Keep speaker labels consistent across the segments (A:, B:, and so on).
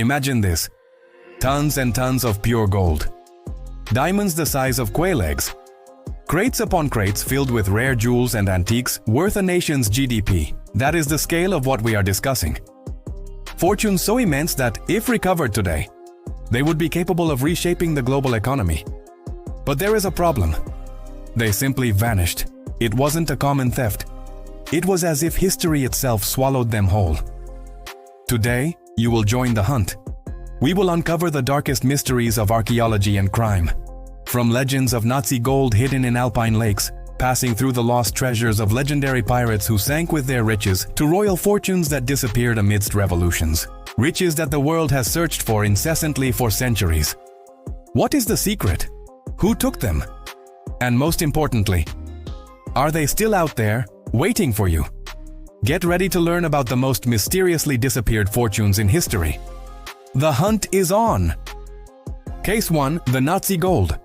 A: Imagine this. Tons and tons of pure gold. Diamonds the size of quail eggs. Crates upon crates filled with rare jewels and antiques worth a nation's GDP. That is the scale of what we are discussing. Fortunes so immense that, if recovered today, they would be capable of reshaping the global economy. But there is a problem. They simply vanished. It wasn't a common theft. It was as if history itself swallowed them whole. Today, you will join the hunt. We will uncover the darkest mysteries of archaeology and crime. From legends of Nazi gold hidden in alpine lakes, passing through the lost treasures of legendary pirates who sank with their riches, to royal fortunes that disappeared amidst revolutions. Riches that the world has searched for incessantly for centuries. What is the secret? Who took them? And most importantly, are they still out there, waiting for you? Get ready to learn about the most mysteriously disappeared fortunes in history. The hunt is on! Case 1. The Nazi gold.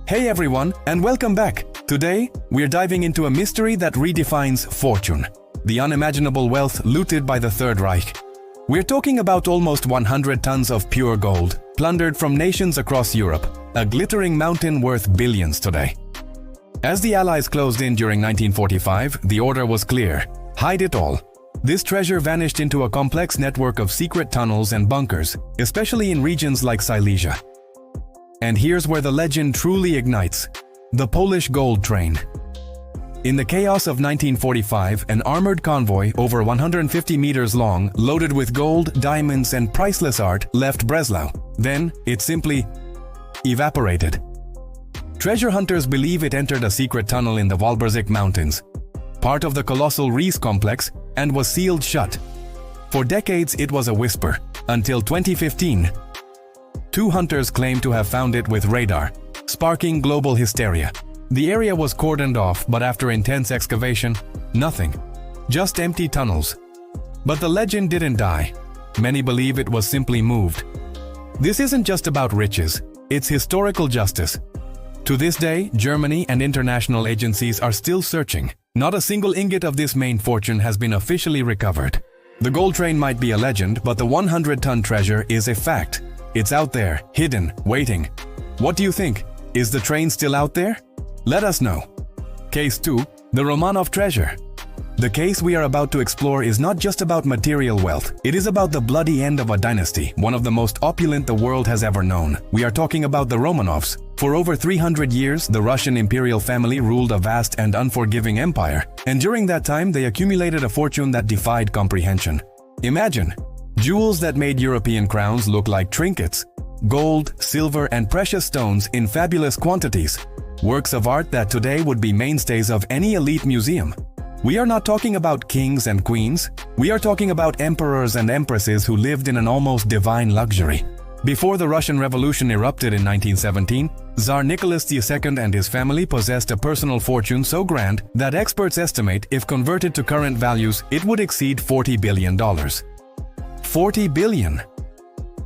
A: Hey everyone, and welcome back. Today, we're diving into a mystery that redefines fortune. The unimaginable wealth looted by the Third Reich. We're talking about almost 100 tons of pure gold, plundered from nations across Europe. A glittering mountain worth billions today. As the Allies closed in during 1945, the order was clear. Hide it all. This treasure vanished into a complex network of secret tunnels and bunkers, especially in regions like Silesia. And here's where the legend truly ignites. The Polish gold train. In the chaos of 1945, an armored convoy over 150 meters long, loaded with gold, diamonds, and priceless art, left Breslau. Then, it simply evaporated. Treasure hunters believe it entered a secret tunnel in the Walberzik Mountains, part of the colossal Ries complex, and was sealed shut. For decades, it was a whisper, until 2015. Two hunters claimed to have found it with radar, sparking global hysteria. The area was cordoned off, but after intense excavation, nothing. Just empty tunnels. But the legend didn't die. Many believe it was simply moved. This isn't just about riches, it's historical justice. To this day, Germany and international agencies are still searching. Not a single ingot of this main fortune has been officially recovered. The gold train might be a legend, but the 100-ton treasure is a fact. It's out there, hidden, waiting. What do you think? Is the train still out there? Let us know. Case 2. The Romanov treasure. The case we are about to explore is not just about material wealth. It is about the bloody end of a dynasty, one of the most opulent the world has ever known. We are talking about the Romanovs. For over 300 years, the Russian imperial family ruled a vast and unforgiving empire. And during that time, they accumulated a fortune that defied comprehension. Imagine, jewels that made European crowns look like trinkets. Gold, silver, and precious stones in fabulous quantities. Works of art that today would be mainstays of any elite museum. We are not talking about kings and queens. We are talking about emperors and empresses who lived in an almost divine luxury. Before the Russian Revolution erupted in 1917, Tsar Nicholas II and his family possessed a personal fortune so grand that experts estimate, if converted to current values, it would exceed $40 billion. $40 billion!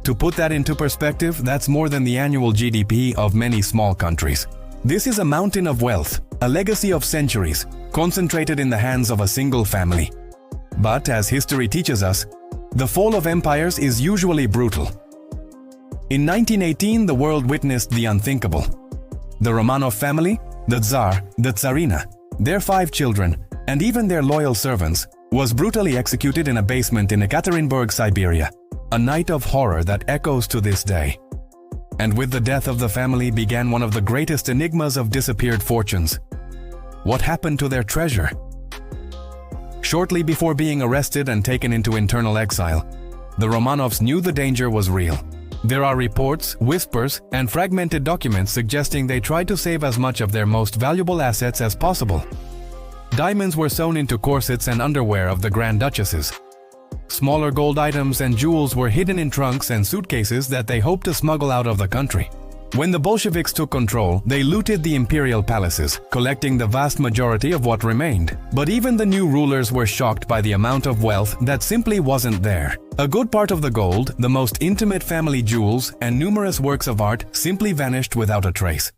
A: To put that into perspective, that's more than the annual GDP of many small countries. This is a mountain of wealth, a legacy of centuries, concentrated in the hands of a single family. But as history teaches us, the fall of empires is usually brutal. In 1918, the world witnessed the unthinkable. The Romanov family, the Tsar, the Tsarina, their 5 children, and even their loyal servants, was brutally executed in a basement in Ekaterinburg, Siberia. A night of horror that echoes to this day. And with the death of the family began one of the greatest enigmas of disappeared fortunes. What happened to their treasure? Shortly before being arrested and taken into internal exile, the Romanovs knew the danger was real. There are reports, whispers, and fragmented documents suggesting they tried to save as much of their most valuable assets as possible. Diamonds were sewn into corsets and underwear of the Grand Duchesses. Smaller gold items and jewels were hidden in trunks and suitcases that they hoped to smuggle out of the country. When the Bolsheviks took control, they looted the imperial palaces, collecting the vast majority of what remained. But even the new rulers were shocked by the amount of wealth that simply wasn't there. A good part of the gold, the most intimate family jewels, and numerous works of art simply vanished without a trace.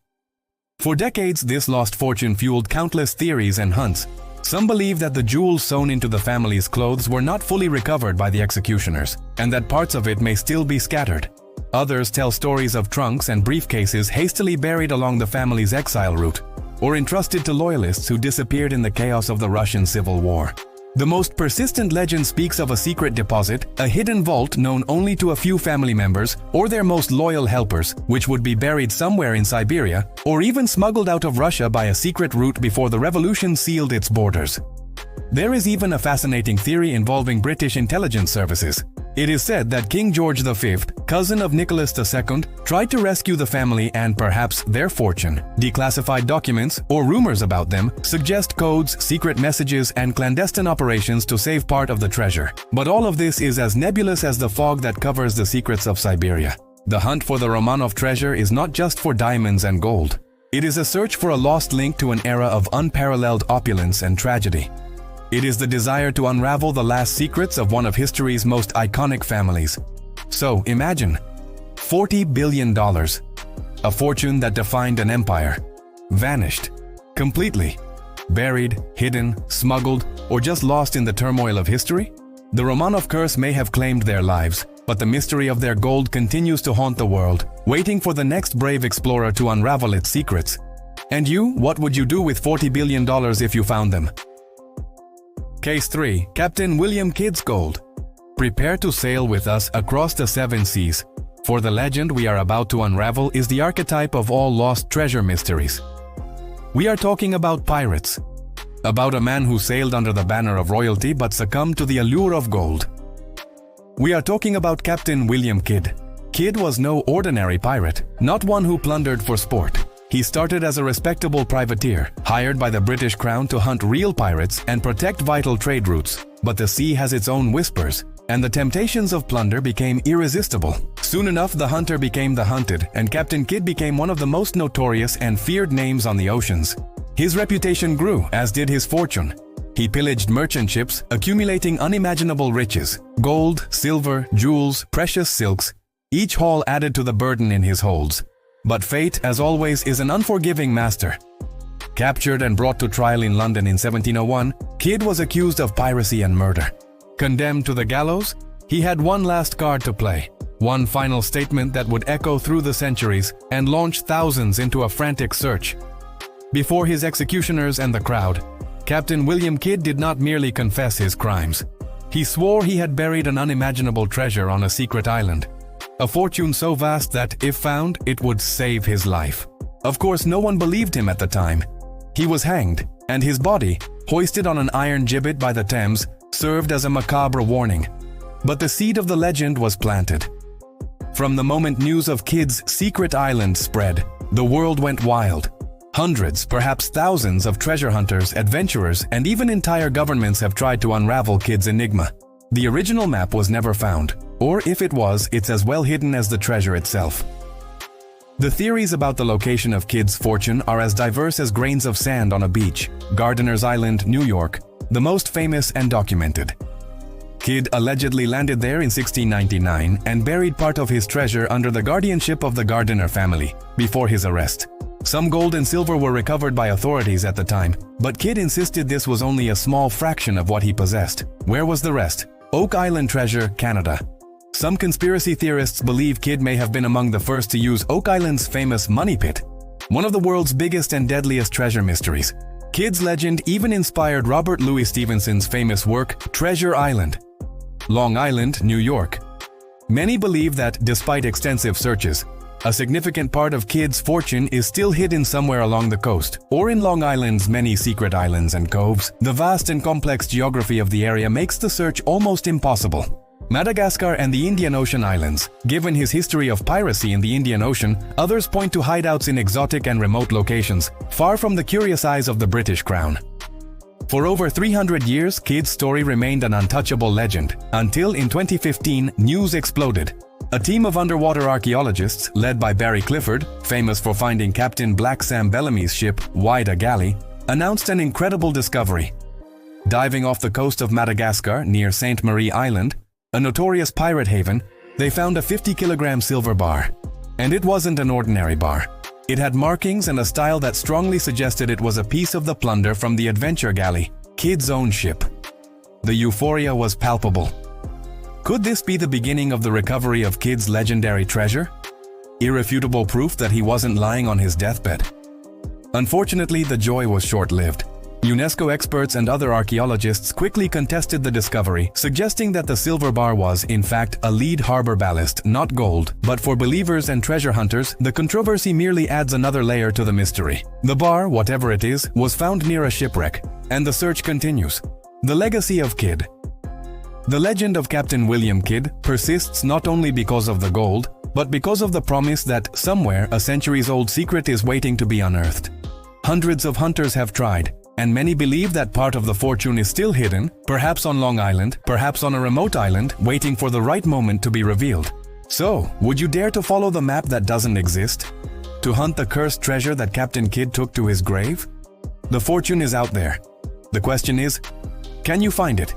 A: For decades, this lost fortune fueled countless theories and hunts, Some believe that the jewels sewn into the family's clothes were not fully recovered by the executioners, and that parts of it may still be scattered. Others tell stories of trunks and briefcases hastily buried along the family's exile route, or entrusted to loyalists who disappeared in the chaos of the Russian Civil War. The most persistent legend speaks of a secret deposit, a hidden vault known only to a few family members or their most loyal helpers, which would be buried somewhere in Siberia, or even smuggled out of Russia by a secret route before the revolution sealed its borders. There is even a fascinating theory involving British intelligence services. It is said that King George V, cousin of Nicholas II, tried to rescue the family and perhaps their fortune. Declassified documents, or rumors about them, suggest codes, secret messages, and clandestine operations to save part of the treasure. But all of this is as nebulous as the fog that covers the secrets of Siberia. The hunt for the Romanov treasure is not just for diamonds and gold. It is a search for a lost link to an era of unparalleled opulence and tragedy. It is the desire to unravel the last secrets of one of history's most iconic families. So imagine, $40 billion, a fortune that defined an empire, vanished, completely, buried, hidden, smuggled, or just lost in the turmoil of history? The Romanov curse may have claimed their lives, but the mystery of their gold continues to haunt the world, waiting for the next brave explorer to unravel its secrets. And you, what would you do with $40 billion if you found them? Case 3. Captain William Kidd's Gold. Prepare to sail with us across the 7 seas, for the legend we are about to unravel is the archetype of all lost treasure mysteries. We are talking about pirates, about a man who sailed under the banner of royalty but succumbed to the allure of gold. We are talking about Captain William Kidd. Kidd was no ordinary pirate, not one who plundered for sport. He started as a respectable privateer, hired by the British Crown to hunt real pirates and protect vital trade routes. But the sea has its own whispers, and the temptations of plunder became irresistible. Soon enough, the hunter became the hunted, and Captain Kidd became one of the most notorious and feared names on the oceans. His reputation grew, as did his fortune. He pillaged merchant ships, accumulating unimaginable riches: gold, silver, jewels, precious silks. Each haul added to the burden in his holds. But fate, as always, is an unforgiving master. Captured and brought to trial in London in 1701, Kidd was accused of piracy and murder. Condemned to the gallows, he had one last card to play, one final statement that would echo through the centuries and launch thousands into a frantic search. Before his executioners and the crowd, Captain William Kidd did not merely confess his crimes. He swore he had buried an unimaginable treasure on a secret island. A fortune so vast that, if found, it would save his life. Of course, no one believed him at the time. He was hanged, and his body, hoisted on an iron gibbet by the Thames, served as a macabre warning. But the seed of the legend was planted. From the moment news of Kidd's secret island spread, the world went wild. Hundreds, perhaps thousands of treasure hunters, adventurers, and even entire governments have tried to unravel Kidd's enigma. The original map was never found, or if it was, it's as well hidden as the treasure itself. The theories about the location of Kidd's fortune are as diverse as grains of sand on a beach. Gardiner's Island, New York, the most famous and documented. Kidd allegedly landed there in 1699 and buried part of his treasure under the guardianship of the Gardiner family, before his arrest. Some gold and silver were recovered by authorities at the time, but Kidd insisted this was only a small fraction of what he possessed. Where was the rest? Oak Island treasure, Canada. Some conspiracy theorists believe Kidd may have been among the first to use Oak Island's famous money pit, one of the world's biggest and deadliest treasure mysteries. Kidd's legend even inspired Robert Louis Stevenson's famous work, Treasure Island, Long Island, New York. Many believe that, despite extensive searches, a significant part of Kidd's fortune is still hidden somewhere along the coast, or in Long Island's many secret islands and coves. The vast and complex geography of the area makes the search almost impossible. Madagascar and the Indian Ocean Islands. Given his history of piracy in the Indian Ocean, others point to hideouts in exotic and remote locations, far from the curious eyes of the British Crown. For over 300 years, Kidd's story remained an untouchable legend, until in 2015, news exploded. A team of underwater archaeologists, led by Barry Clifford, famous for finding Captain Black Sam Bellamy's ship, Whydah Galley, announced an incredible discovery. Diving off the coast of Madagascar near Sainte Marie Island, a notorious pirate haven, they found a 50-kilogram silver bar. And it wasn't an ordinary bar. It had markings and a style that strongly suggested it was a piece of the plunder from the adventure galley. Kid's own ship. The euphoria was palpable. Could this be the beginning of the recovery of Kid's legendary treasure? Irrefutable proof that he wasn't lying on his deathbed. Unfortunately, the joy was short-lived. UNESCO experts and other archaeologists quickly contested the discovery, suggesting that the silver bar was, in fact, a lead harbor ballast, not gold. But for believers and treasure hunters, the controversy merely adds another layer to the mystery. The bar, whatever it is, was found near a shipwreck, and the search continues. The legacy of Kidd. The legend of Captain William Kidd persists not only because of the gold, but because of the promise that somewhere a centuries-old secret is waiting to be unearthed. Hundreds of hunters have tried, and many believe that part of the fortune is still hidden, perhaps on Long Island, perhaps on a remote island, waiting for the right moment to be revealed. So, would you dare to follow the map that doesn't exist? To hunt the cursed treasure that Captain Kidd took to his grave? The fortune is out there. The question is, can you find it?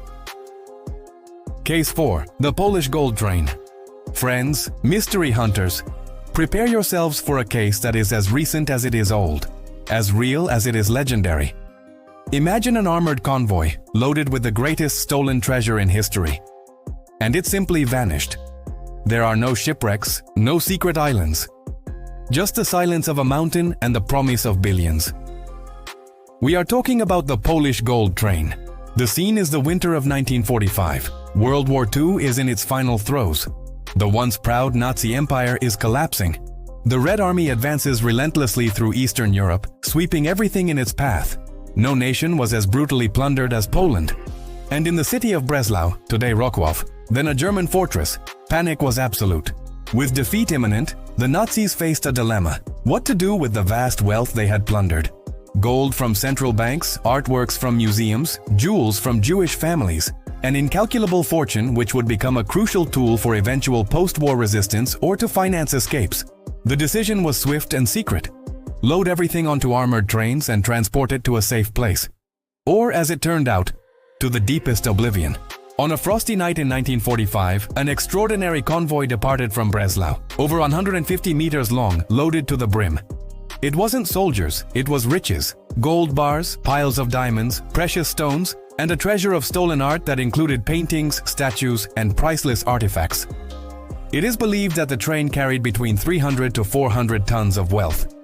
A: Case 4. The Polish Gold Train. Friends, mystery hunters, prepare yourselves for a case that is as recent as it is old, as real as it is legendary. Imagine an armored convoy loaded with the greatest stolen treasure in history. And it simply vanished. There are no shipwrecks, no secret islands. Just the silence of a mountain and the promise of billions. We are talking about the Polish Gold Train. The scene is the winter of 1945. World War II is in its final throes. The once proud Nazi Empire is collapsing. The Red Army advances relentlessly through Eastern Europe, sweeping everything in its path. No nation was as brutally plundered as Poland. And in the city of Breslau, today Wrocław, then a German fortress, panic was absolute. With defeat imminent, the Nazis faced a dilemma: what to do with the vast wealth they had plundered. Gold from central banks, artworks from museums, jewels from Jewish families, an incalculable fortune which would become a crucial tool for eventual post-war resistance or to finance escapes. The decision was swift and secret. Load everything onto armored trains and transport it to a safe place. Or, as it turned out, to the deepest oblivion. On a frosty night in 1945, an extraordinary convoy departed from Breslau, over 150 meters long, loaded to the brim. It wasn't soldiers, it was riches. Gold bars, piles of diamonds, precious stones, and a treasure of stolen art that included paintings, statues, and priceless artifacts. It is believed that the train carried between 300 to 400 tons of wealth.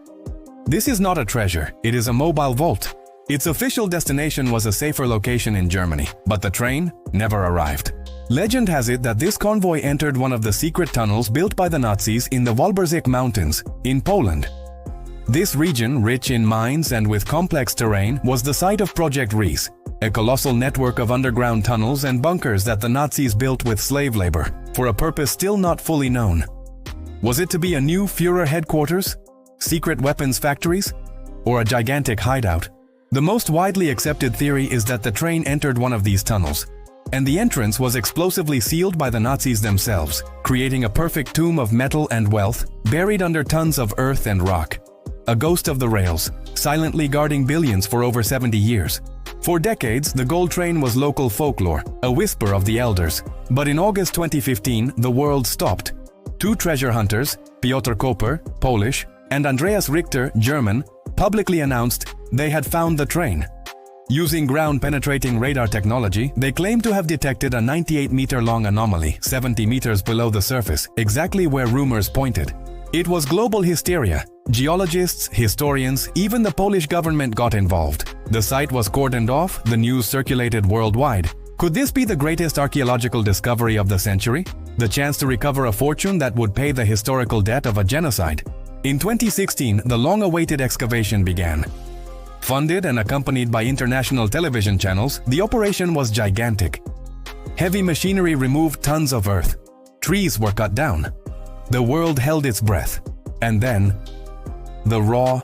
A: This is not a treasure, it is a mobile vault. Its official destination was a safer location in Germany, but the train never arrived. Legend has it that this convoy entered one of the secret tunnels built by the Nazis in the Walberzyk Mountains, in Poland. This region, rich in mines and with complex terrain, was the site of Project Reese, a colossal network of underground tunnels and bunkers that the Nazis built with slave labor, for a purpose still not fully known. Was it to be a new Führer headquarters? Secret weapons factories? Or a gigantic hideout? The most widely accepted theory is that the train entered one of these tunnels, and the entrance was explosively sealed by the Nazis themselves, creating a perfect tomb of metal and wealth, buried under tons of earth and rock. A ghost of the rails, silently guarding billions for over 70 years. For decades, the gold train was local folklore, a whisper of the elders. But in August 2015, the world stopped. Two treasure hunters, Piotr Koper, Polish, and Andreas Richter, German, publicly announced they had found the train. Using ground-penetrating radar technology, they claimed to have detected a 98-meter-long anomaly, 70 meters below the surface, exactly where rumors pointed. It was global hysteria. Geologists, historians, even the Polish government got involved. The site was cordoned off, the news circulated worldwide. Could this be the greatest archaeological discovery of the century? The chance to recover a fortune that would pay the historical debt of a genocide? In 2016, the long-awaited excavation began. Funded and accompanied by international television channels, the operation was gigantic. Heavy machinery removed tons of earth. Trees were cut down. The world held its breath. And then, the raw,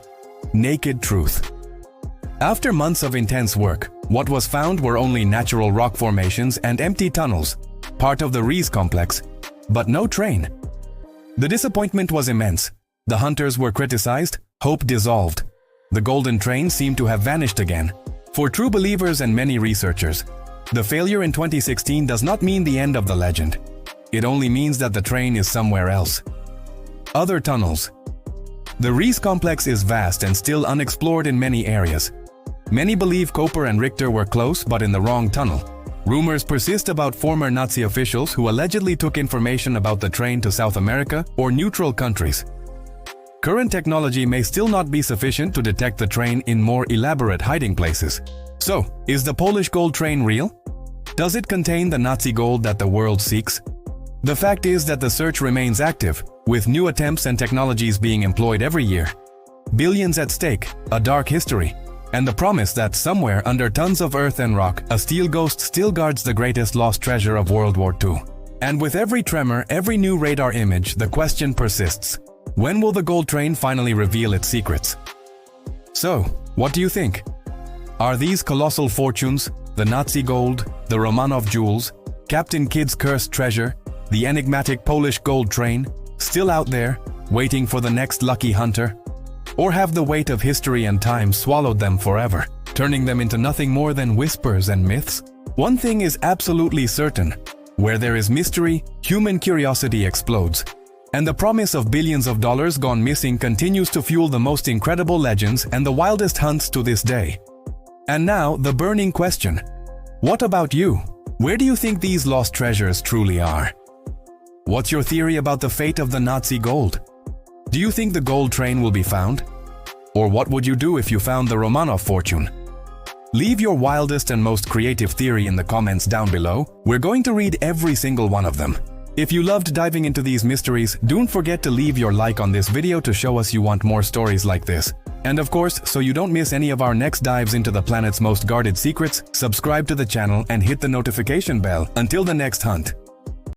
A: naked truth. After months of intense work, what was found were only natural rock formations and empty tunnels, part of the Reese complex, but no train. The disappointment was immense. The hunters were criticized, hope dissolved. The golden train seemed to have vanished again. For true believers and many researchers, the failure in 2016 does not mean the end of the legend. It only means that the train is somewhere else. Other tunnels. The Reese complex is vast and still unexplored in many areas. Many believe Koper and Richter were close but in the wrong tunnel. Rumors persist about former Nazi officials who allegedly took information about the train to South America or neutral countries. Current technology may still not be sufficient to detect the train in more elaborate hiding places. So, is the Polish gold train real? Does it contain the Nazi gold that the world seeks? The fact is that the search remains active, with new attempts and technologies being employed every year. Billions at stake, a dark history, and the promise that somewhere under tons of earth and rock, a steel ghost still guards the greatest lost treasure of World War II. And with every tremor, every new radar image, the question persists. When will the gold train finally reveal its secrets? So, what do you think? Are these colossal fortunes, the Nazi gold, the Romanov jewels, Captain Kidd's cursed treasure, the enigmatic Polish gold train, still out there, waiting for the next lucky hunter? Or have the weight of history and time swallowed them forever, turning them into nothing more than whispers and myths? One thing is absolutely certain. Where there is mystery, human curiosity explodes. And the promise of billions of dollars gone missing continues to fuel the most incredible legends and the wildest hunts to this day. And now, the burning question. What about you? Where do you think these lost treasures truly are? What's your theory about the fate of the Nazi gold? Do you think the gold train will be found? Or what would you do if you found the Romanov fortune? Leave your wildest and most creative theory in the comments down below. We're going to read every single one of them. If you loved diving into these mysteries, don't forget to leave your like on this video to show us you want more stories like this. And of course, so you don't miss any of our next dives into the planet's most guarded secrets, subscribe to the channel and hit the notification bell. Until the next hunt.